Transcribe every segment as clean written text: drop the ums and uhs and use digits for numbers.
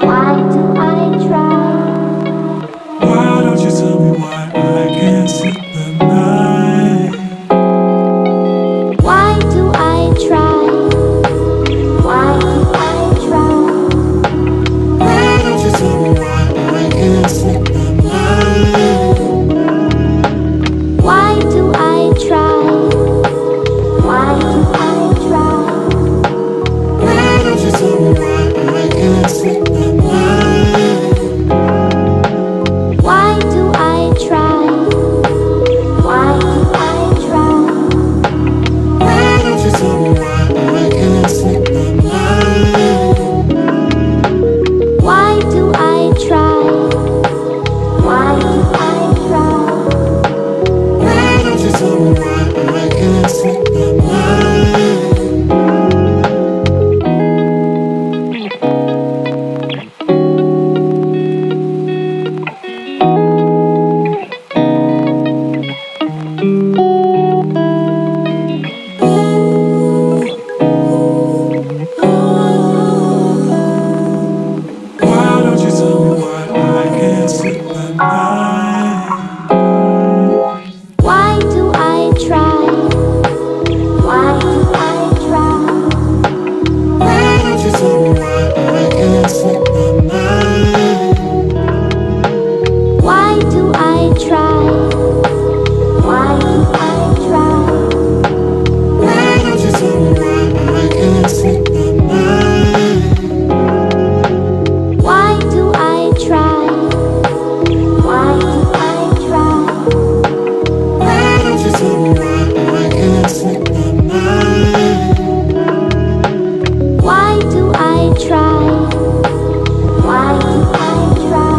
Why do I try? Why don't you tell me why I can't sleep at night? Why do I try? Why do I try? Why don't you tell me why I can't sleep at night? Why do I try? Why do I try? Why don't you tell me why I can't sleep at night? Why do I try? Why do I try? Why don't you tell me why I can't sleep at night? Why do I try? Why do I try? Why don't you tell me why I can't sleep at night? Why don't you tell me why I can't sleep at night? Why do I try? Why do I try? Why don't you tell me why I can't sleep at night? Why do I try? Why do I try? Why don't you tell me why I can't sleep at night? Why do I try? Why do I try? Why don't you tell me why I can't sleep at night? Why do I try? Why do I try?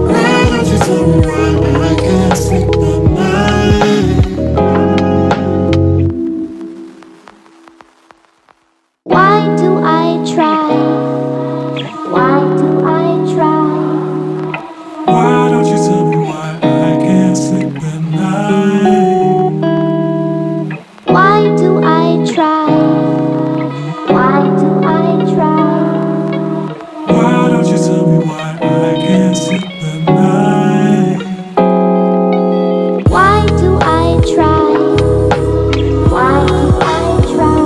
Why don't you tell me why I can't sleep at night? Why do I try? Why do I try? Why don't you tell me why I can't sleep at night? Why do I try? Why do I try? Why don't you tell me why I can't sleep at night? Why do I try? Why do I try?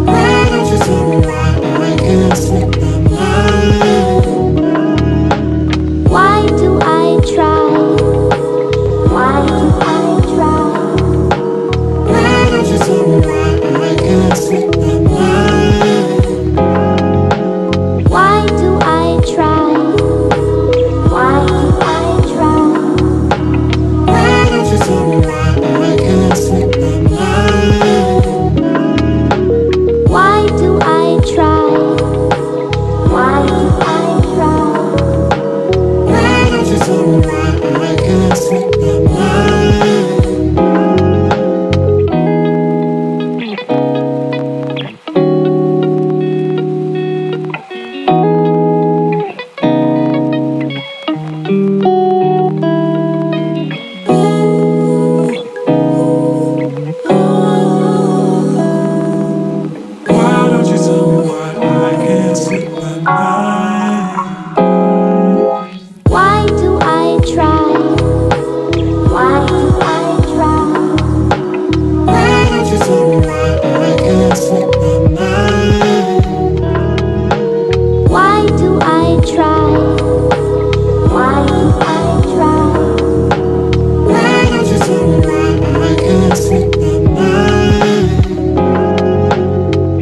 Why don't you tell me why I can't sleep at night? Why do I try? Why do I try? Why don't you tell me why I can't sleep at night? Why do I try? Why do I try? Why don't you tell me why I can't sleep at night? Why do I try? Why do I try? Why don't you tell me why I can't sleep at night? Why don't you tell me why I can't sleep at night? Why do I try? Why do I try? Why don't you tell me why I can't sleep at night? Why do I try? Why do I try? Why don't you tell me why I can't sleep at night?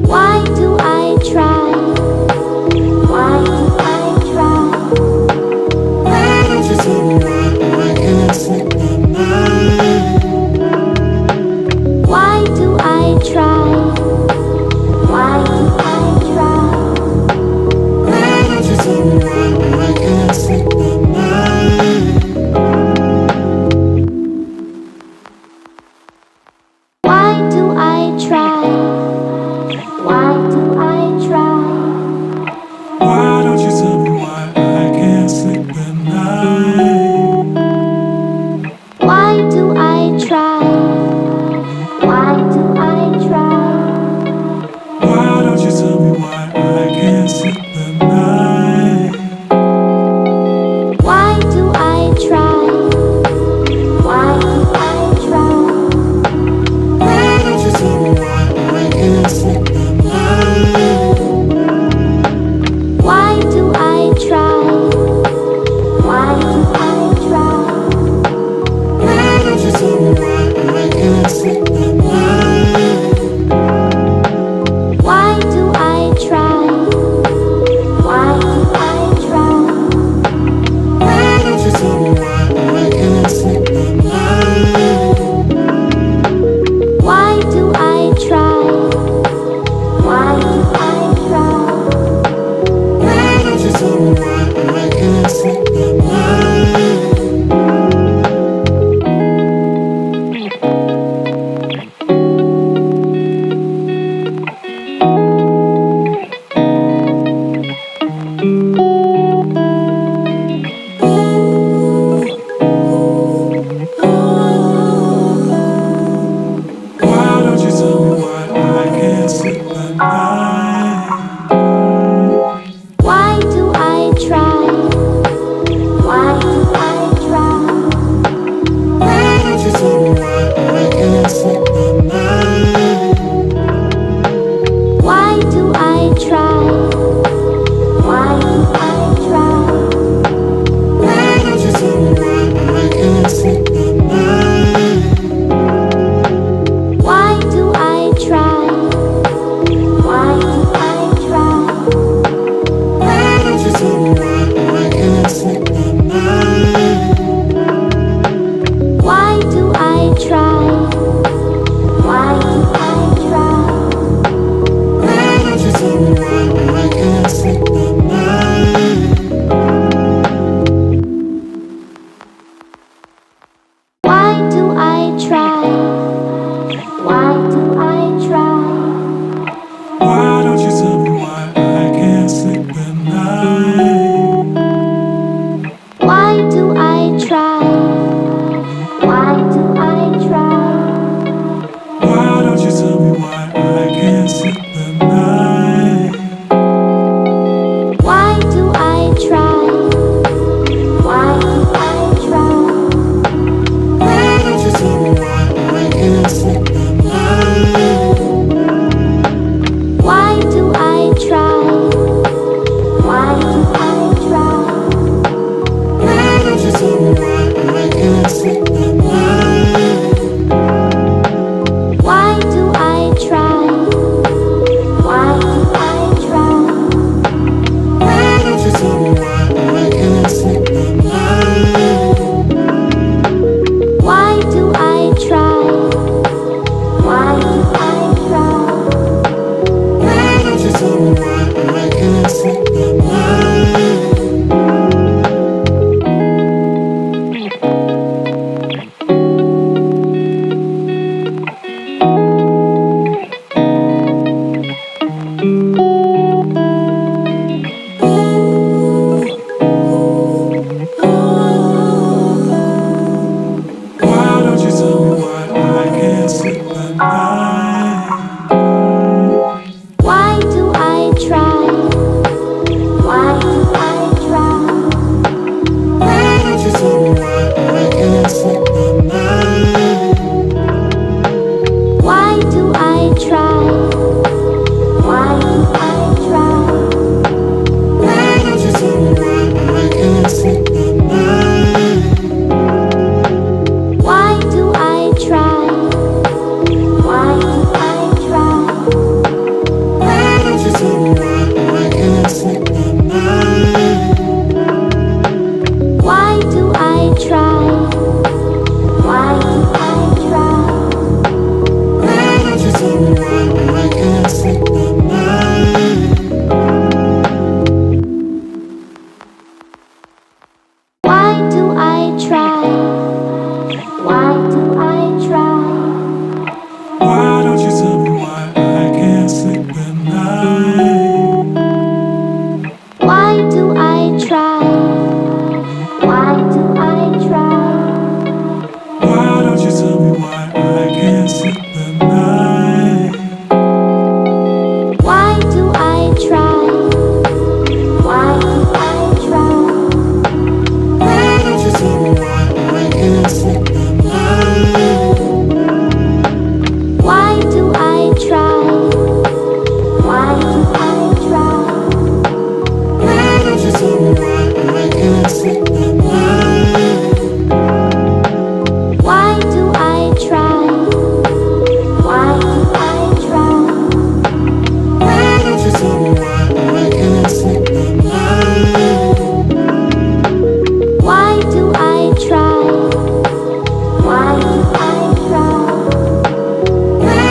Why do I try? Why do I try? Why don't you tell me why I can't sleep at night? Why do I try? Why do I try? Why don't you tell me why I can't sleep at night? Why do I try? Why do I try? Why don't you tell me why I can't sleep at night? Why do I try? Why do I try? Why don't you tell me why I can't sleep